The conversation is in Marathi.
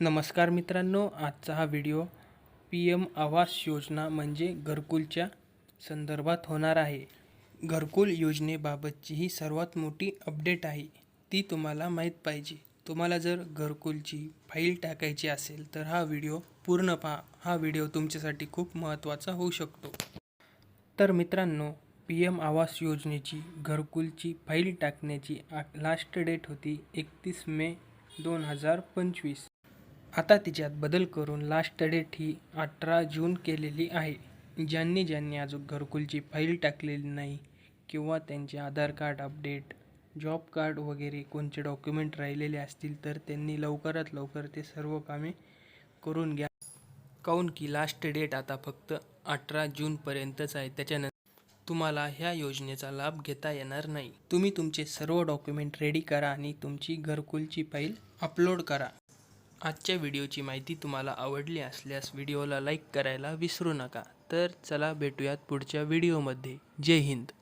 नमस्कार मित्रांनो, आजचा हा व्हिडिओ PM आवास योजना म्हणजे घरकुलच्या संदर्भात होणार आहे. घरकुल योजनेबाबतची ही सर्वात मोठी अपडेट आहे. ती तुम्हाला माहीत पाहिजे. तुम्हाला जर घरकुलची फाईल टाकायची असेल तर हा व्हिडिओ पूर्ण पहा. हा व्हिडिओ तुमच्यासाठी खूप महत्त्वाचा होऊ शकतो. तर मित्रांनो, PM आवास योजनेची घरकुलची फाईल टाकण्याची लास्ट डेट होती 31 मे 2025. आता तिच्यात बदल करून लास्ट डेट ही 18 जून केलेली आहे. ज्यांनी अजून घरकुलची फाईल टाकलेली नाही किंवा त्यांचे आधार कार्ड अपडेट, जॉब कार्ड वगैरे कोणते डॉक्युमेंट राहिलेले असतील तर त्यांनी लवकरात लवकर ते सर्व कामे करून घ्या. काऊन की लास्ट डेट आता फक्त 18 जूनपर्यंतच आहे. त्याच्यानंतर तुम्हाला ह्या योजनेचा लाभ घेता येणार नाही. तुम्ही तुमचे सर्व डॉक्युमेंट रेडी करा आणि तुमची घरकुलची फाईल अपलोड करा. आजच्या व्हिडिओची माहिती तुम्हाला आवडली असल्यास व्हिडिओला लाईक करायला विसरू नका. तर चला भेटूयात पुढच्या व्हिडिओमध्ये. जय हिंद.